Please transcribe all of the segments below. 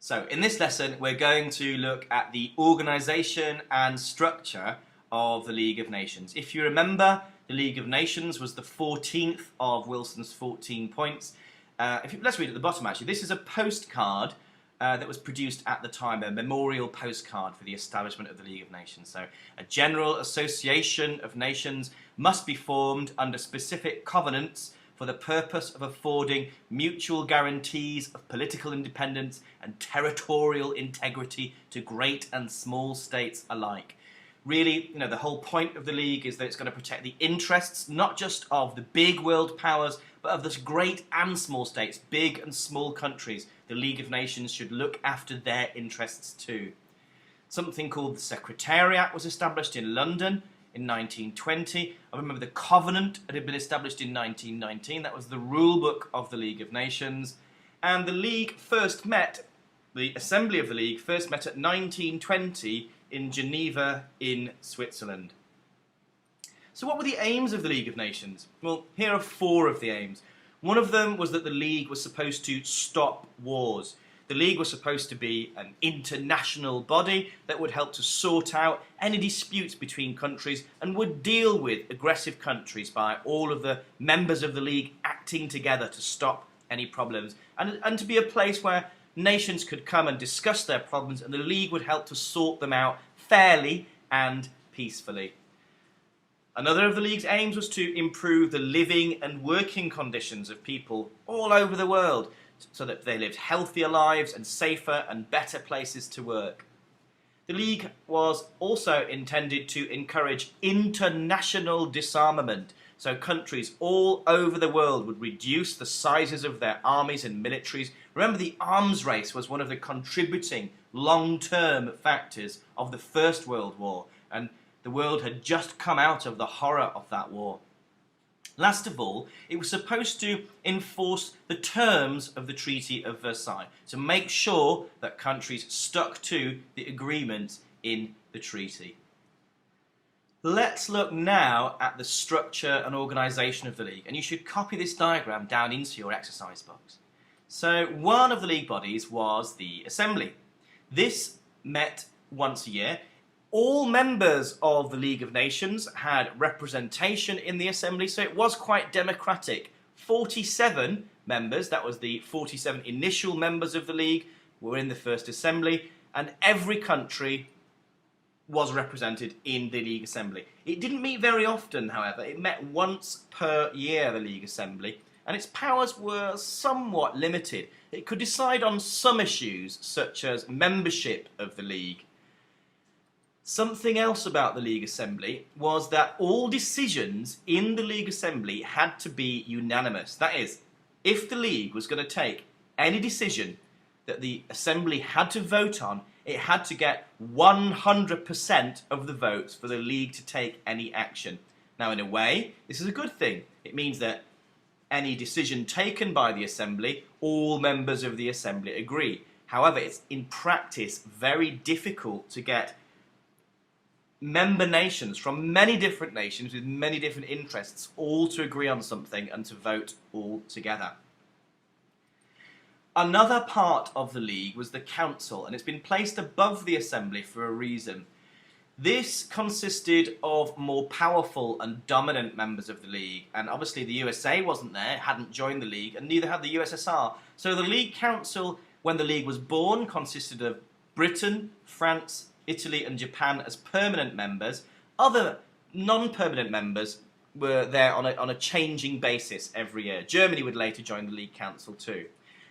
So in this lesson we're going to look at the organisation and structure of the League of Nations. If you remember, the League of Nations was the 14th of Wilson's 14 points. Let's read at the bottom actually. This is a postcard that was produced at the time, a memorial postcard for the establishment of the League of Nations. So a general association of nations must be formed under specific covenants for the purpose of affording mutual guarantees of political independence and territorial integrity to great and small states alike. Really, the whole point of the League is that it's going to protect the interests not just of the big world powers, but of the great and small states, big and small countries. The League of Nations should look after their interests too. Something called the Secretariat was established in London in 1920. I remember the Covenant had been established in 1919. That was the rule book of the League of Nations. And the League first met, the Assembly of the League first met at 1920 in Geneva in Switzerland. So what were the aims of the League of Nations? Well, here are four of the aims. One of them was that the League was supposed to stop wars. The League was supposed to be an international body that would help to sort out any disputes between countries and would deal with aggressive countries by all of the members of the League acting together to stop any problems, and to be a place where nations could come and discuss their problems and the League would help to sort them out fairly and peacefully. Another of the League's aims was to improve the living and working conditions of people all over the world, so that they lived healthier lives and safer and better places to work. The League was also intended to encourage international disarmament, so countries all over the world would reduce the sizes of their armies and militaries. Remember, the arms race was one of the contributing long-term factors of the First World War, and the world had just come out of the horror of that war. Last of all, it was supposed to enforce the terms of the Treaty of Versailles, to make sure that countries stuck to the agreements in the treaty. Let's look now at the structure and organisation of the League, and you should copy this diagram down into your exercise box. So one of the League bodies was the Assembly. This met once a year. All members of the League of Nations had representation in the Assembly, so it was quite democratic. 47 members, that was the 47 initial members of the League, were in the first Assembly, and every country was represented in the League Assembly. It didn't meet very often, however. It met once per year, the League Assembly, and its powers were somewhat limited. It could decide on some issues, such as membership of the League. Something else about the League Assembly was that all decisions in the League Assembly had to be unanimous. That is, if the League was going to take any decision that the Assembly had to vote on, it had to get 100% of the votes for the League to take any action. Now, in a way, this is a good thing. It means that any decision taken by the Assembly, all members of the Assembly agree. However, it's in practice very difficult to get member nations from many different nations with many different interests all to agree on something and to vote all together. Another part of the League was the Council, and it's been placed above the Assembly for a reason. This consisted of more powerful and dominant members of the League, and obviously the USA wasn't there, hadn't joined the League, and neither had the USSR. So the League Council, when the League was born, consisted of Britain, France, Italy and Japan as permanent members. Other non-permanent members were there on a changing basis every year. Germany would later join the League Council too.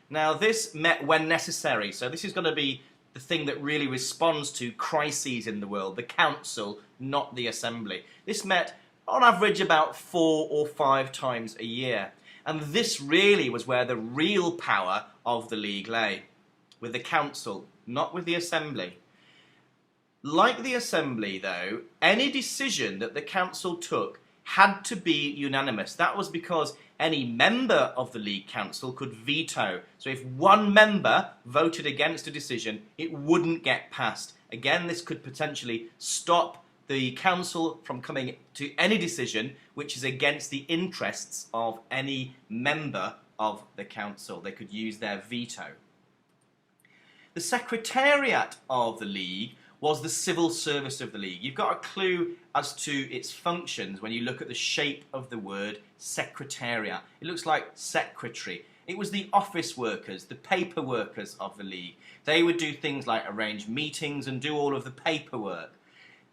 Now this met when necessary, so this is going to be the thing that really responds to crises in the world, the Council, not the Assembly. This met on average about 4 or 5 times a year, and this really was where the real power of the League lay, with the Council, not with the Assembly. Like the Assembly, though, any decision that the Council took had to be unanimous. That was because any member of the League Council could veto. So if one member voted against a decision, it wouldn't get passed. Again, this could potentially stop the Council from coming to any decision which is against the interests of any member of the Council. They could use their veto. The Secretariat of the League was the civil service of the League. You've got a clue as to its functions when you look at the shape of the word Secretariat. It looks like secretary. It was the office workers, the paper workers of the League. They would do things like arrange meetings and do all of the paperwork.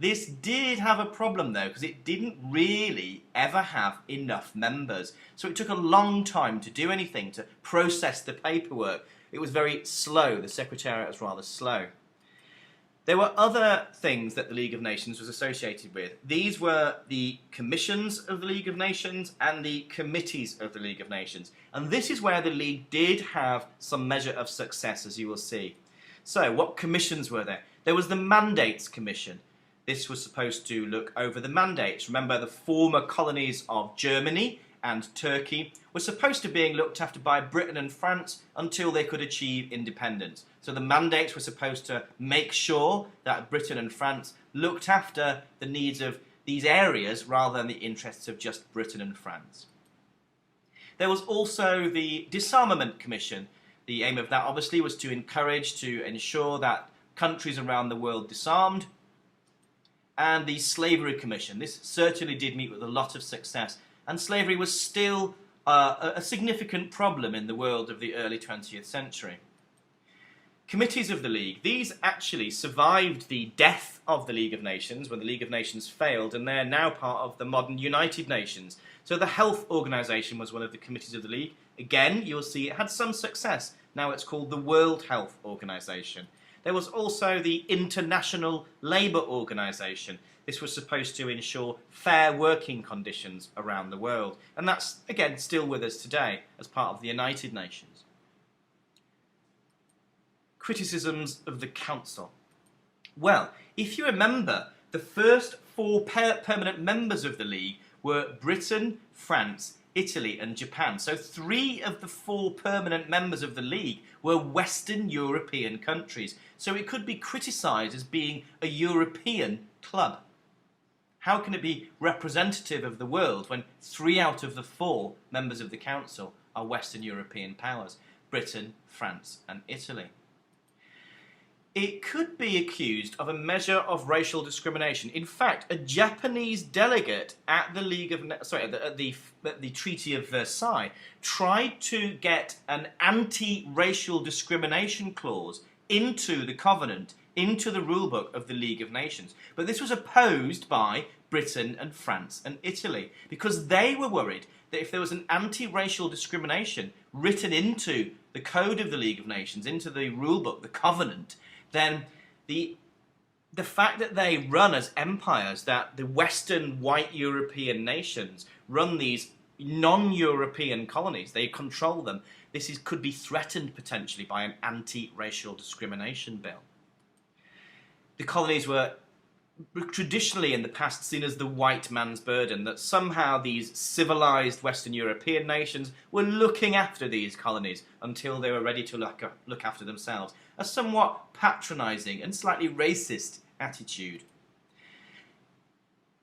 This did have a problem though, because it didn't really ever have enough members. So it took a long time to do anything, to process the paperwork. It was very slow. The Secretariat was rather slow. There were other things that the League of Nations was associated with. These were the commissions of the League of Nations and the committees of the League of Nations. And this is where the League did have some measure of success, as you will see. So, what commissions were there? There was the Mandates Commission. This was supposed to look over the mandates. Remember, the former colonies of Germany and Turkey were supposed to be looked after by Britain and France until they could achieve independence. So the mandates were supposed to make sure that Britain and France looked after the needs of these areas rather than the interests of just Britain and France. There was also the Disarmament Commission. The aim of that obviously was to ensure that countries around the world disarmed. And the Slavery Commission. This certainly did meet with a lot of success. And slavery was still a significant problem in the world of the early 20th century. Committees of the League. These actually survived the death of the League of Nations when the League of Nations failed, and they're now part of the modern United Nations. So the Health Organization was one of the committees of the League. Again, you'll see it had some success. Now it's called the World Health Organization. There was also the International Labour Organization. This was supposed to ensure fair working conditions around the world. And that's, again, still with us today as part of the United Nations. Criticisms of the Council. Well, if you remember, the first four permanent members of the League were Britain, France, Italy and Japan. So 3 of the 4 permanent members of the League were Western European countries. So it could be criticised as being a European club. How can it be representative of the world when 3 out of the 4 members of the Council are Western European powers? Britain, France and Italy. It could be accused of a measure of racial discrimination. In fact, a Japanese delegate at the the Treaty of Versailles tried to get an anti-racial discrimination clause into the covenant, into the rulebook of the League of Nations. But this was opposed by Britain and France and Italy because they were worried that if there was an anti-racial discrimination written into the code of the League of Nations, into the rulebook, the covenant, then the fact that they run as empires, that the Western white European nations run these non-European colonies, they control them, could be threatened potentially by an anti-racial discrimination bill. The colonies were traditionally in the past seen as the white man's burden, that somehow these civilized Western European nations were looking after these colonies until they were ready to look after themselves. A somewhat patronizing and slightly racist attitude.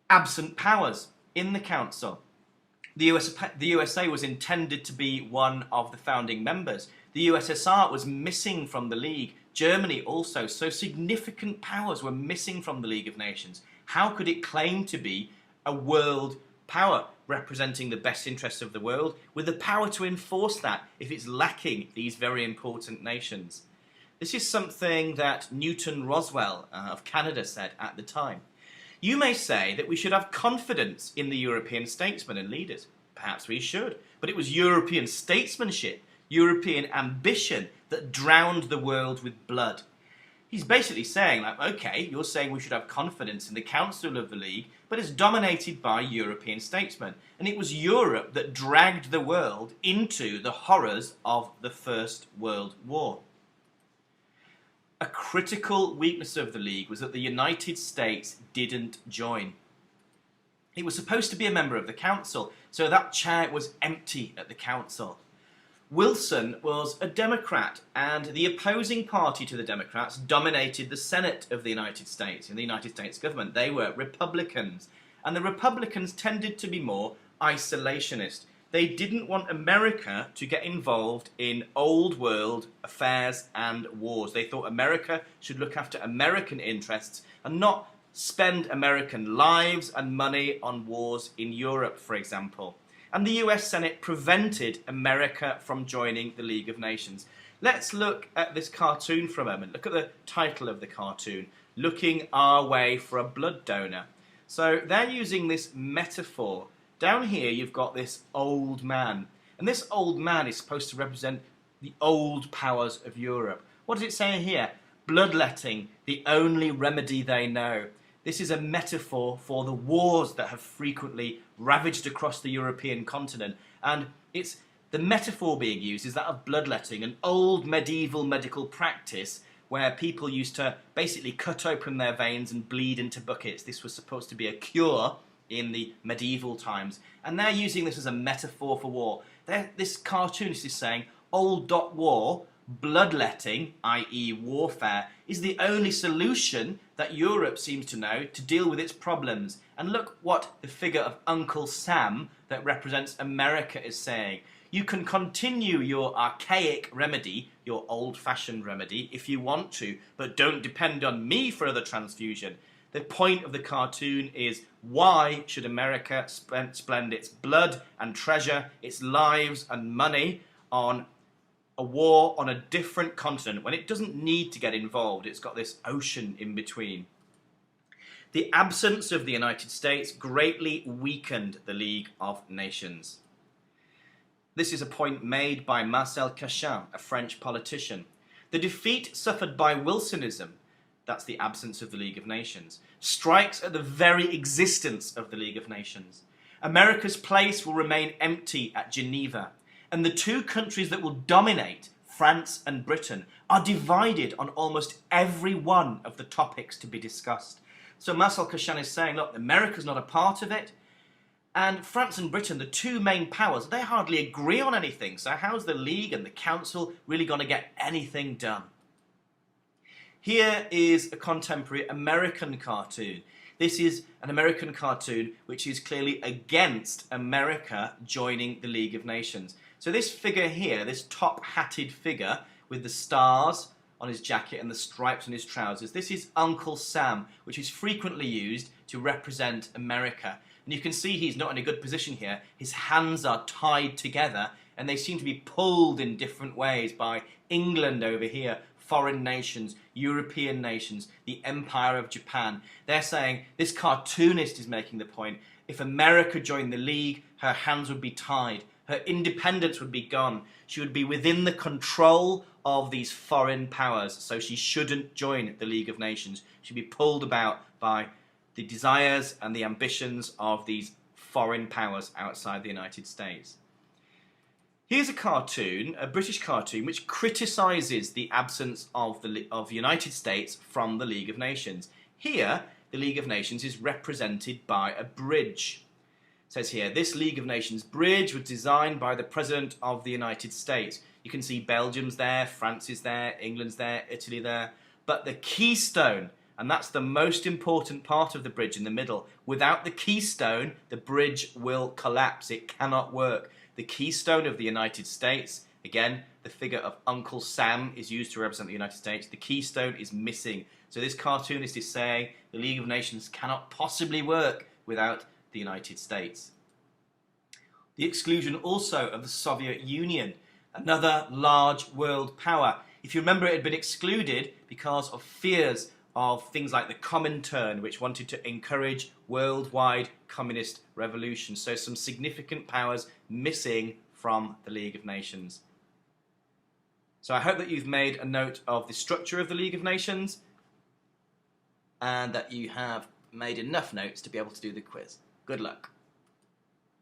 Absent powers in the Council. The USA was intended to be one of the founding members. The USSR was missing from the League. Germany also. So significant powers were missing from the League of Nations. How could it claim to be a world power representing the best interests of the world with the power to enforce that if it's lacking these very important nations? This is something that Newton Roswell of Canada said at the time. You may say that we should have confidence in the European statesmen and leaders. Perhaps we should. But it was European statesmanship, European ambition that drowned the world with blood. He's basically saying, like, okay, you're saying we should have confidence in the Council of the League, but it's dominated by European statesmen. And it was Europe that dragged the world into the horrors of the First World War. A critical weakness of the League was that the United States didn't join. It was supposed to be a member of the Council, so that chair was empty at the Council. Wilson was a Democrat, and the opposing party to the Democrats dominated the Senate of the United States, in the United States government. They were Republicans, and the Republicans tended to be more isolationist. they didn't want America to get involved in old world affairs and wars. They thought America should look after American interests and not spend American lives and money on wars in Europe, for example. And the US Senate prevented America from joining the League of Nations. Let's look at this cartoon for a moment. Look at the title of the cartoon, Looking Our Way for a Blood Donor. So they're using this metaphor. Down here you've got this old man, and this old man is supposed to represent the old powers of Europe. What does it say here? Bloodletting, the only remedy they know. This is a metaphor for the wars that have frequently ravaged across the European continent, and it's the metaphor being used is that of bloodletting, an old medieval medical practice where people used to basically cut open their veins and bleed into buckets. This was supposed to be a cure in the medieval times, and they're using this as a metaphor for war. This cartoonist is saying old war, bloodletting, i.e. warfare, is the only solution that Europe seems to know to deal with its problems. And look what the figure of Uncle Sam that represents America is saying. You can continue your archaic remedy, your old-fashioned remedy, if you want to, but don't depend on me for the transfusion. The point of the cartoon is, why should America spend its blood and treasure, its lives and money on a war on a different continent when it doesn't need to get involved? It's got this ocean in between. The absence of the United States greatly weakened the League of Nations. This is a point made by Marcel Cachin, a French politician. The defeat suffered by Wilsonism, that's the absence of the League of Nations, strikes at the very existence of the League of Nations. America's place will remain empty at Geneva, and the two countries that will dominate, France and Britain, are divided on almost every one of the topics to be discussed. So Marcel Cachin is saying, look, America's not a part of it, and France and Britain, the two main powers, they hardly agree on anything. So how's the League and the Council really going to get anything done? Here is a contemporary American cartoon. This is an American cartoon which is clearly against America joining the League of Nations. So this figure here, this top-hatted figure with the stars on his jacket and the stripes on his trousers, this is Uncle Sam, which is frequently used to represent America. And you can see he's not in a good position here. His hands are tied together and they seem to be pulled in different ways by England over here, foreign nations, European nations, the Empire of Japan. They're saying, this cartoonist is making the point, if America joined the League, her hands would be tied, her independence would be gone, she would be within the control of these foreign powers, so she shouldn't join the League of Nations. She'd be pulled about by the desires and the ambitions of these foreign powers outside the United States. Here's a cartoon, a British cartoon, which criticises the absence of the United States from the League of Nations. Here, the League of Nations is represented by a bridge. It says here, this League of Nations bridge was designed by the President of the United States. You can see Belgium's there, France is there, England's there, Italy there. But the keystone, and that's the most important part of the bridge in the middle. Without the keystone, the bridge will collapse. It cannot work. The keystone of the United States, again, the figure of Uncle Sam is used to represent the United States. The keystone is missing. So this cartoonist is saying the League of Nations cannot possibly work without the United States. The exclusion also of the Soviet Union, another large world power. If you remember, it had been excluded because of fears of things like the Comintern, which wanted to encourage worldwide communist revolution. So some significant powers missing from the League of Nations. So I hope that you've made a note of the structure of the League of Nations and that you have made enough notes to be able to do the quiz. Good luck.